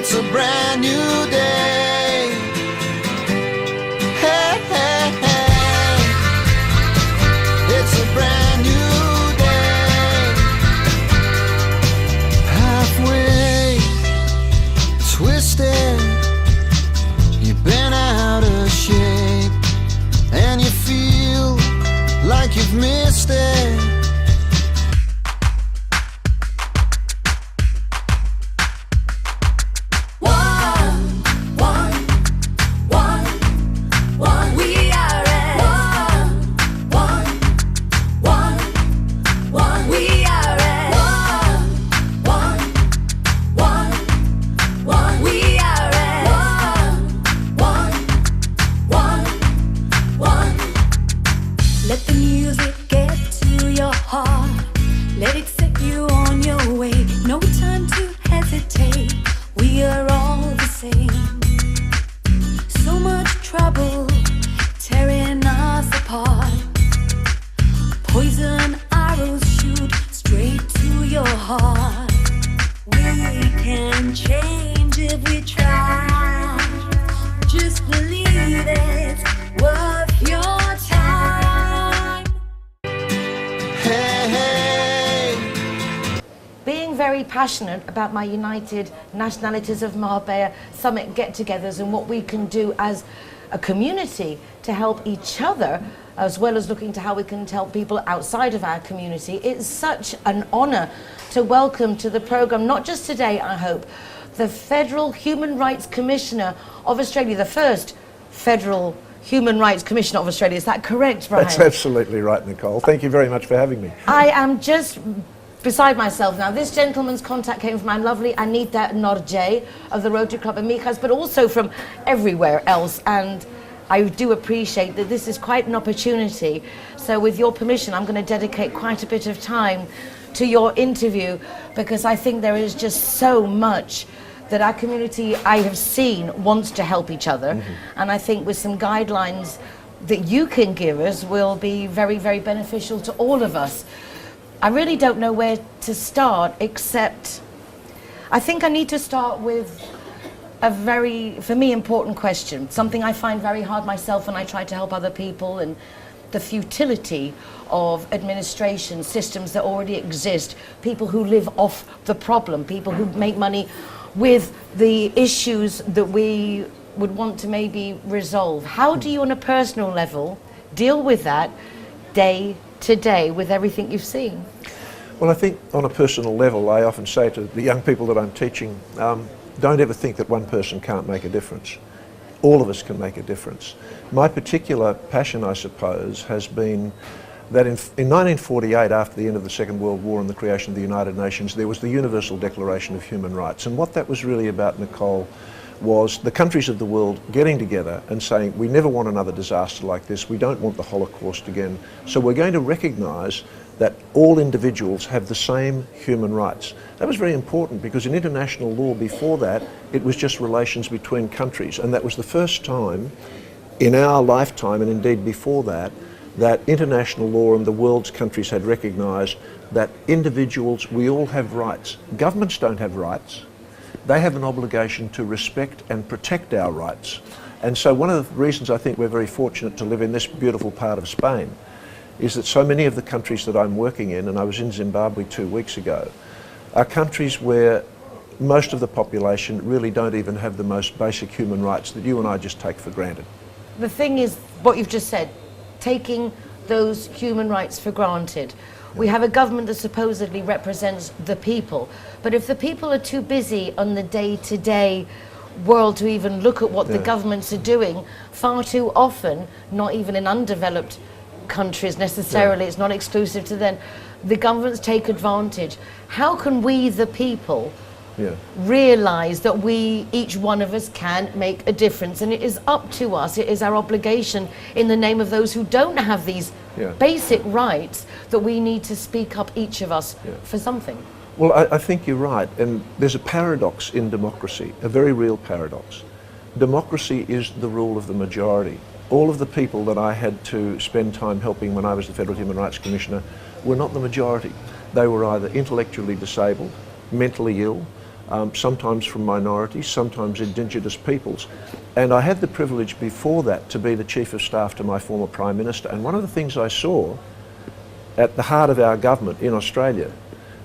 It's a brand new day. Hey, hey, hey. It's a brand new day. Halfway twisted, you've been out of shape, and you feel like you've missed it. Passionate about my United Nationalities of Marbella Summit get-togethers and what we can do as a community to help each other, as well as looking to how we can help people outside of our community. It's such an honour to welcome to the programme, not just today, I hope, the Federal Human Rights Commissioner of Australia, the first Federal Human Rights Commissioner of Australia. Is that correct, Brian? That's absolutely right, Nicole. Thank you very much for having me. I am just beside myself now. This gentleman's contact came from my lovely Anita Norjay of the Rotary Club Amigas, but also from everywhere else, and I do appreciate that this is quite an opportunity. So with your permission, I'm going to dedicate quite a bit of time to your interview, because I think there is just so much that our community, I have seen, wants to help each other, and I think with some guidelines that you can give us will be very, very beneficial to all of us. I really don't know where to start, except I think I need to start with a very, for me, important question, something I find very hard myself when I try to help other people, and the futility of administration systems that already exist, people who live off the problem, people who make money with the issues that we would want to maybe resolve. How do you, on a personal level, deal with that day today with everything you've seen? Well, I think on a personal level, I often say to the young people that I'm teaching, don't ever think that one person can't make a difference. All of us can make a difference. My particular passion, I suppose, has been that in 1948, after the end of the Second World War and the creation of the United Nations, there was the Universal Declaration of Human Rights. And what that was really about, Nicole, was the countries of the world getting together and saying, we never want another disaster like this, we don't want the Holocaust again, so we're going to recognise that all individuals have the same human rights. That was very important, because in international law before that, it was just relations between countries, and that was the first time in our lifetime, and indeed before that, that international law and the world's countries had recognised that individuals, we all have rights. Governments don't have rights. They have an obligation to respect and protect our rights. And so one of the reasons I think we're very fortunate to live in this beautiful part of Spain is that so many of the countries that I'm working in, and I was in Zimbabwe 2 weeks ago, are countries where most of the population really don't even have the most basic human rights that you and I just take for granted. The thing is, what you've just said, taking those human rights for granted. We have a government that supposedly represents the people, but if the people are too busy on the day-to-day world to even look at what the governments are doing, far too often, not even in undeveloped countries necessarily, it's not exclusive to them, the governments take advantage. How can we, the people, realise that we, each one of us, can make a difference? And it is up to us, it is our obligation in the name of those who don't have these basic rights, that we need to speak up, each of us, for something. Well, I think you're right, and there's a paradox in democracy, a very real paradox. Democracy is the rule of the majority. All of the people that I had to spend time helping when I was the Federal Human Rights Commissioner were not the majority. They were either intellectually disabled, mentally ill, sometimes from minorities, sometimes Indigenous peoples. And I had the privilege before that to be the Chief of Staff to my former Prime Minister. And one of the things I saw at the heart of our government in Australia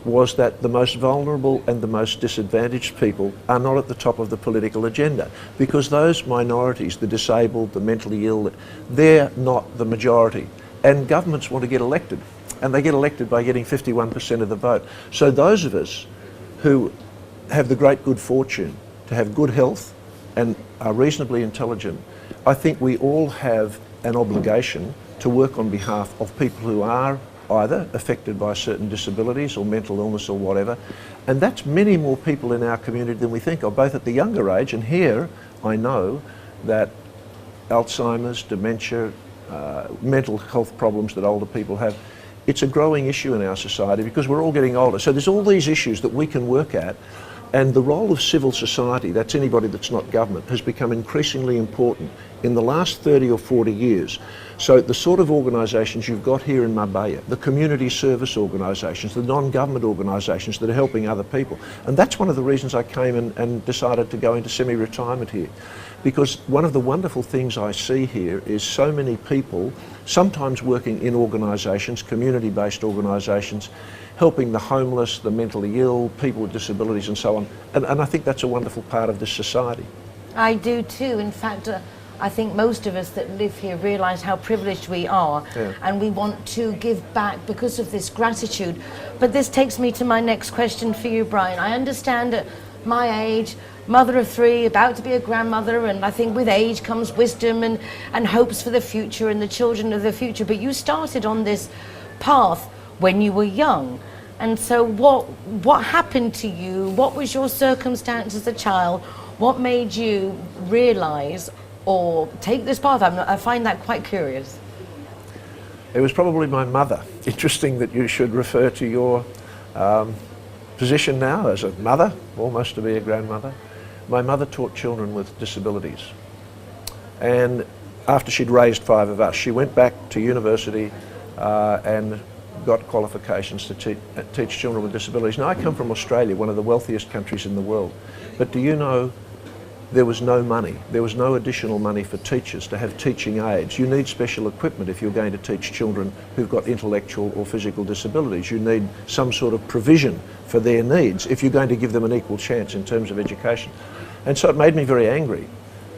was that the most vulnerable and the most disadvantaged people are not at the top of the political agenda, because those minorities, the disabled, the mentally ill, they're not the majority. And governments want to get elected, and they get elected by getting 51% of the vote. So those of us who have the great good fortune to have good health and are reasonably intelligent, I think we all have an obligation to work on behalf of people who are either affected by certain disabilities or mental illness or whatever. And that's many more people in our community than we think of, both at the younger age, and here I know that Alzheimer's, dementia, mental health problems that older people have, it's a growing issue in our society because we're all getting older. So there's all these issues that we can work at, and the role of civil society, that's anybody that's not government, has become increasingly important in the last 30 or 40 years. So the sort of organisations you've got here in Marbella, the community service organisations, the non-government organisations that are helping other people. And that's one of the reasons I came and decided to go into semi-retirement here. Because one of the wonderful things I see here is so many people, sometimes working in organisations, community-based organisations, helping the homeless, the mentally ill, people with disabilities and so on. And I think that's a wonderful part of this society. I do too. In fact, I think most of us that live here realise how privileged we are, and we want to give back because of this gratitude. But this takes me to my next question for you, Brian. I understand at my age, mother of 3, about to be a grandmother, and I think with age comes wisdom and hopes for the future and the children of the future. But you started on this path when you were young. And so what happened to you? What was your circumstance as a child? What made you realise or take this path? I find that quite curious. It was probably my mother. Interesting that you should refer to your position now as a mother, almost to be a grandmother. My mother taught children with disabilities. And after she'd raised 5 of us, she went back to university and got qualifications to teach children with disabilities. Now, I come from Australia, one of the wealthiest countries in the world. But do you know there was no money, there was no additional money for teachers to have teaching aids. You need special equipment if you're going to teach children who've got intellectual or physical disabilities. You need some sort of provision for their needs if you're going to give them an equal chance in terms of education. And so it made me very angry.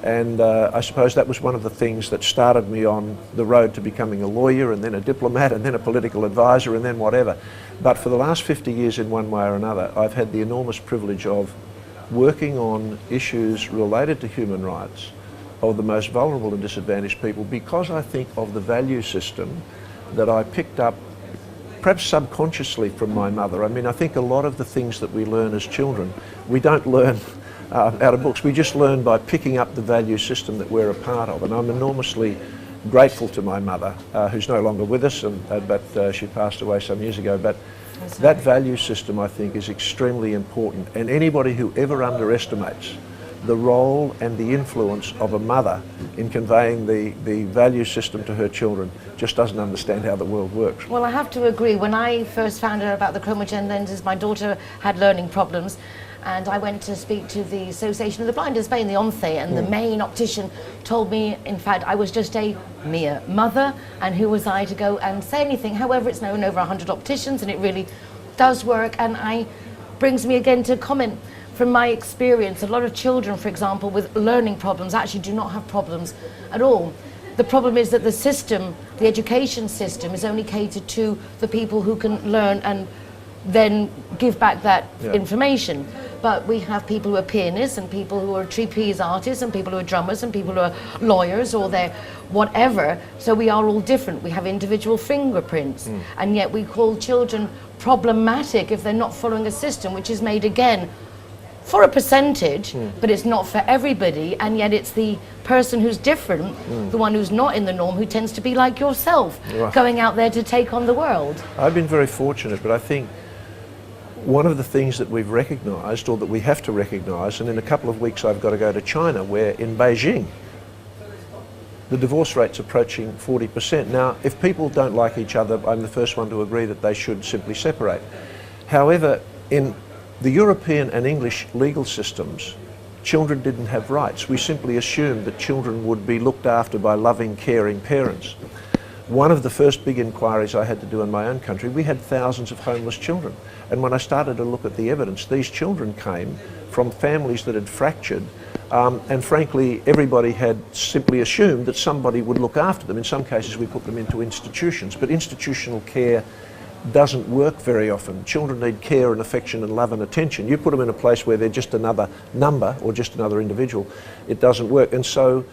And I suppose that was one of the things that started me on the road to becoming a lawyer, and then a diplomat, and then a political advisor, and then whatever. But for the last 50 years, in one way or another, I've had the enormous privilege of working on issues related to human rights of the most vulnerable and disadvantaged people, because I think of the value system that I picked up perhaps subconsciously from my mother. I mean, I think a lot of the things that we learn as children, we don't learn out of books. We just learn by picking up the value system that we're a part of. And I'm enormously grateful to my mother, who's no longer with us, but she passed away some years ago. But that value system, I think, is extremely important. And anybody who ever underestimates the role and the influence of a mother in conveying the value system to her children just doesn't understand how the world works. Well, I have to agree. When I first found out about the chromogen lenses, my daughter had learning problems, and I went to speak to the Association of the Blind in Spain, the ONCE, and the main optician told me, in fact, I was just a mere mother, and who was I to go and say anything? However, it's known over 100 opticians, and it really does work. And brings me again to comment from my experience. A lot of children, for example, with learning problems actually do not have problems at all. The problem is that the system, the education system, is only catered to the people who can learn and then give back that information. But we have people who are pianists, and people who are trapeze artists, and people who are drummers, and people who are lawyers, or they're whatever. So we are all different. We have individual fingerprints, and yet we call children problematic if they're not following a system which is made, again, for a percentage, but it's not for everybody, and yet it's the person who's different, the one who's not in the norm, who tends to be like yourself, going out there to take on the world. I've been very fortunate, but I think one of the things that we've recognised, or that we have to recognise, and in a couple of weeks I've got to go to China, where in Beijing the divorce rate's approaching 40%. Now, if people don't like each other, I'm the first one to agree that they should simply separate. However, in the European and English legal systems, children didn't have rights. We simply assumed that children would be looked after by loving, caring parents. One of the first big inquiries I had to do in my own country, we had thousands of homeless children. And when I started to look at the evidence, these children came from families that had fractured, and frankly, everybody had simply assumed that somebody would look after them. In some cases, we put them into institutions, but institutional care doesn't work very often. Children need care and affection and love and attention. You put them in a place where they're just another number or just another individual, it doesn't work. And so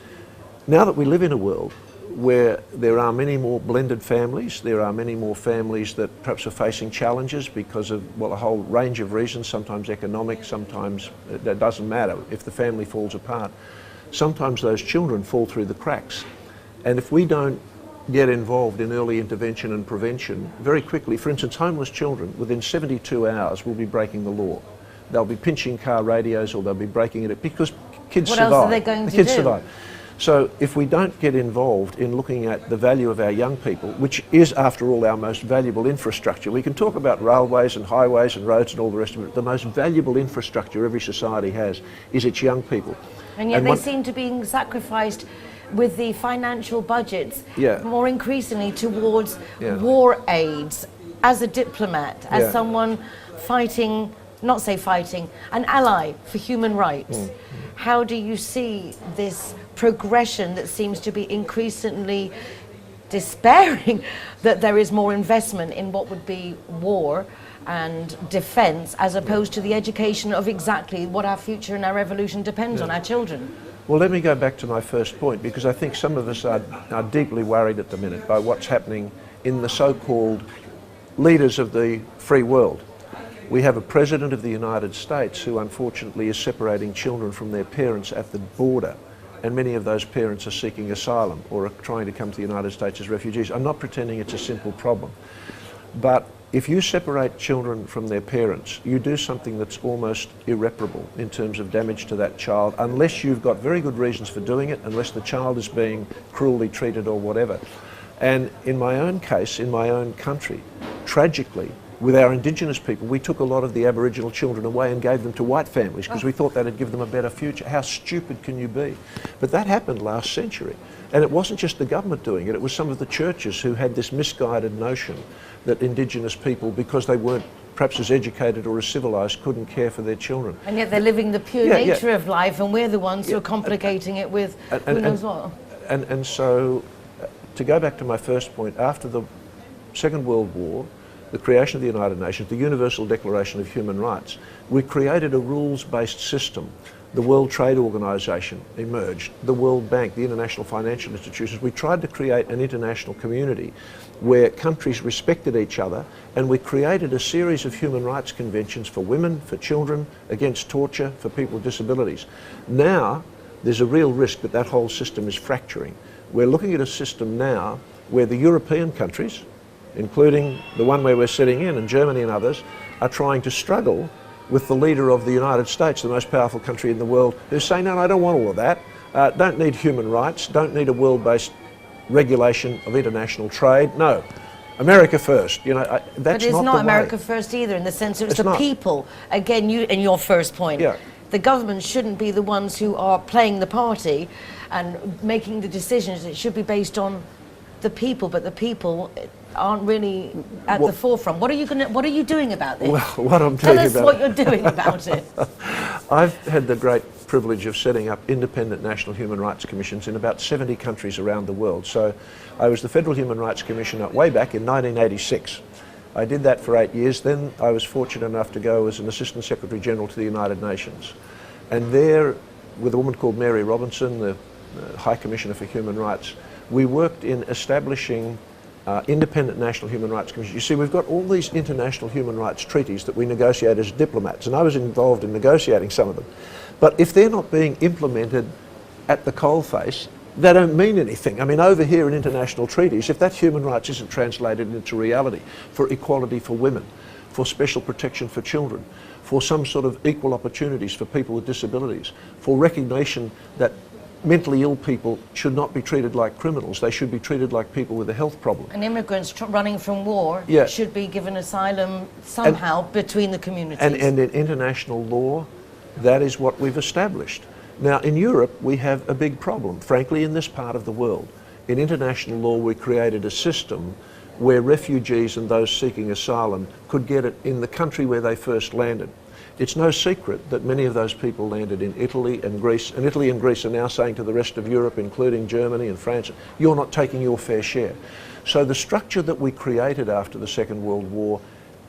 now that we live in a world where there are many more blended families, there are many more families that perhaps are facing challenges because of, well, a whole range of reasons, sometimes economic, sometimes it doesn't matter if the family falls apart. Sometimes those children fall through the cracks. And if we don't get involved in early intervention and prevention very quickly, for instance, homeless children within 72 hours will be breaking the law. They'll be pinching car radios or they'll be breaking it because kids survive. What else are they going to do? Kids survive. So if we don't get involved in looking at the value of our young people, which is after all our most valuable infrastructure, we can talk about railways and highways and roads and all the rest of it. The most valuable infrastructure every society has is its young people. And yet they seem to be sacrificed with the financial budgets more increasingly towards war aids. As a diplomat, as someone fighting, not say fighting, an ally for human rights, how do you see this progression that seems to be increasingly despairing that there is more investment in what would be war and defence as opposed to the education of exactly what our future and our revolution depends on, our children? Well, let me go back to my first point, because I think some of us are deeply worried at the minute by what's happening in the so-called leaders of the free world. We have a president of the United States who unfortunately is separating children from their parents at the border, and many of those parents are seeking asylum or are trying to come to the United States as refugees. I'm not pretending it's a simple problem, but if you separate children from their parents, you do something that's almost irreparable in terms of damage to that child, unless you've got very good reasons for doing it, unless the child is being cruelly treated or whatever. And in my own case, in my own country, tragically, with our Indigenous people, we took a lot of the Aboriginal children away and gave them to white families because we thought that'd give them a better future. How stupid can you be? But that happened last century. And it wasn't just the government doing it, it was some of the churches who had this misguided notion that Indigenous people, because they weren't perhaps as educated or as civilised, couldn't care for their children. And yet they're living the pure nature of life, and we're the ones who are complicating it with who knows what. And so, to go back to my first point, after the Second World War, the creation of the United Nations, the Universal Declaration of Human Rights, we created a rules-based system. The World Trade Organization emerged, the World Bank, the international financial institutions. We tried to create an international community where countries respected each other, and we created a series of human rights conventions for women, for children, against torture, for people with disabilities. Now, there's a real risk that that whole system is fracturing. We're looking at a system now where the European countries, including the one where we're sitting in, and Germany and others, are trying to struggle with the leader of the United States, the most powerful country in the world, who's saying, no, I don't want all of that. Don't need human rights, don't need a world-based regulation of international trade. No, America first. You know, that's but it's not the America way. First either, in the sense that it's the not. people. Again, you in your first point. Yeah. The government shouldn't be the ones who are playing the party and making the decisions. It should be based on the people, but the people aren't really at the forefront. What are you doing about this? Well, what I'm doing Tell us about what you're doing about it. I've had the great privilege of setting up independent national human rights commissions in about 70 countries around the world. So I was the Federal Human Rights Commissioner way back in 1986. I did that for 8 years. Then I was fortunate enough to go as an Assistant Secretary General to the United Nations. And there, with a woman called Mary Robinson, the High Commissioner for Human Rights, we worked in establishing independent national human rights commissions. You see, we've got all these international human rights treaties that we negotiate as diplomats, and I was involved in negotiating some of them. But if they're not being implemented at the coalface, they don't mean anything. I mean, over here in international treaties, if that human rights isn't translated into reality for equality for women, for special protection for children, for some sort of equal opportunities for people with disabilities, for recognition that mentally ill people should not be treated like criminals. They should be treated like people with a health problem. And immigrants running from war Yeah. should be given asylum somehow between the communities. And in international law, that is what we've established. Now, in Europe, we have a big problem, frankly, in this part of the world. In international law, we created a system where refugees and those seeking asylum could get it in the country where they first landed. It's no secret that many of those people landed in Italy and Greece, and Italy and Greece are now saying to the rest of Europe, including Germany and France, you're not taking your fair share. So the structure that we created after the Second World War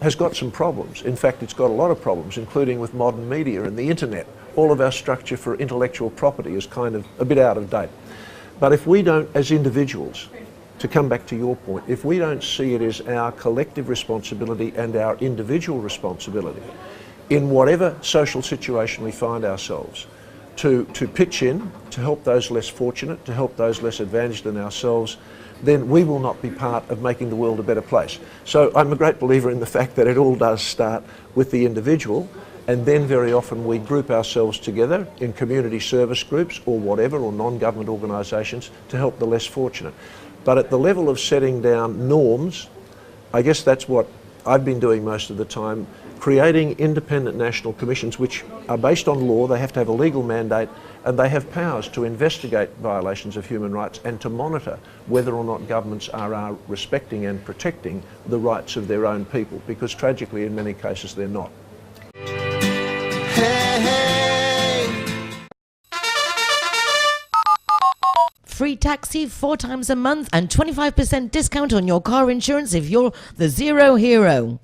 has got some problems. In fact, it's got a lot of problems, including with modern media and the internet. All of our structure for intellectual property is kind of a bit out of date. But if we don't, as individuals, to come back to your point, if we don't see it as our collective responsibility and our individual responsibility, in whatever social situation we find ourselves, to pitch in, to help those less fortunate, to help those less advantaged than ourselves, then we will not be part of making the world a better place. So I'm a great believer in the fact that it all does start with the individual, and then very often we group ourselves together in community service groups or whatever, or non-government organisations to help the less fortunate. But at the level of setting down norms, I guess that's what I've been doing most of the time, creating independent national commissions which are based on law. They have to have a legal mandate, and they have powers to investigate violations of human rights and to monitor whether or not governments are respecting and protecting the rights of their own people, because tragically in many cases they're not. Free taxi 4 times a month and 25% discount on your car insurance if you're the Zero Hero.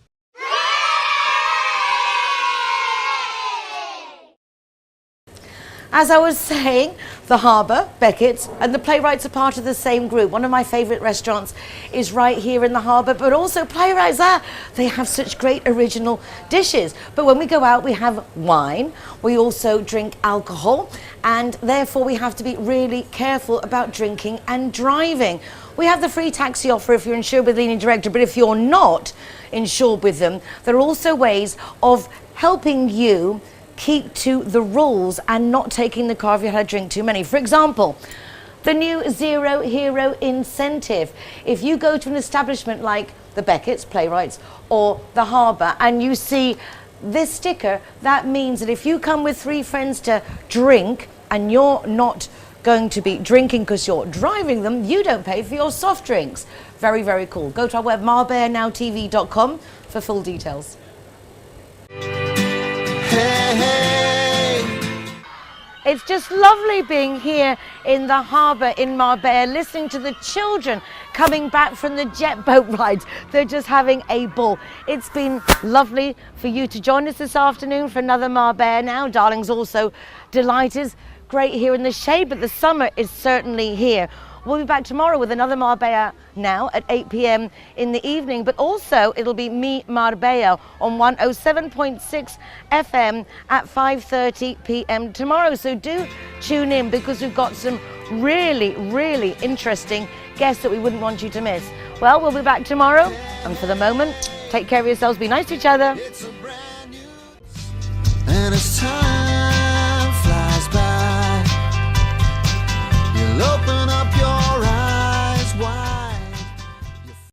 As I was saying, the Harbour, Beckett, and the Playwrights are part of the same group. One of my favourite restaurants is right here in the Harbour, but also Playwrights, they have such great original dishes. But when we go out, we have wine, we also drink alcohol, and therefore we have to be really careful about drinking and driving. We have the free taxi offer if you're insured with Línea Directa, but if you're not insured with them, there are also ways of helping you keep to the rules and not taking the car if you had a drink too many. For example, the new Zero Hero incentive. If you go to an establishment like the Beckett's, Playwrights, or the Harbour, and you see this sticker, that means that if you come with 3 friends to drink and you're not going to be drinking because you're driving them, you don't pay for your soft drinks. Very, very cool. Go to our web, marbearnowtv.com, for full details. It's just lovely being here in the harbour in Marbella, listening to the children coming back from the jet boat rides. They're just having a ball. It's been lovely for you to join us this afternoon for another Marbella Now. Darling's also delighted. Great here in the shade, but the summer is certainly here. We'll be back tomorrow with another Marbella Now at 8 p.m. in the evening, but also it'll be me, Marbella, on 107.6 FM at 5:30 p.m. tomorrow. So do tune in, because we've got some really, really interesting guests that we wouldn't want you to miss. Well, we'll be back tomorrow, and for the moment, take care of yourselves, be nice to each other. And it's time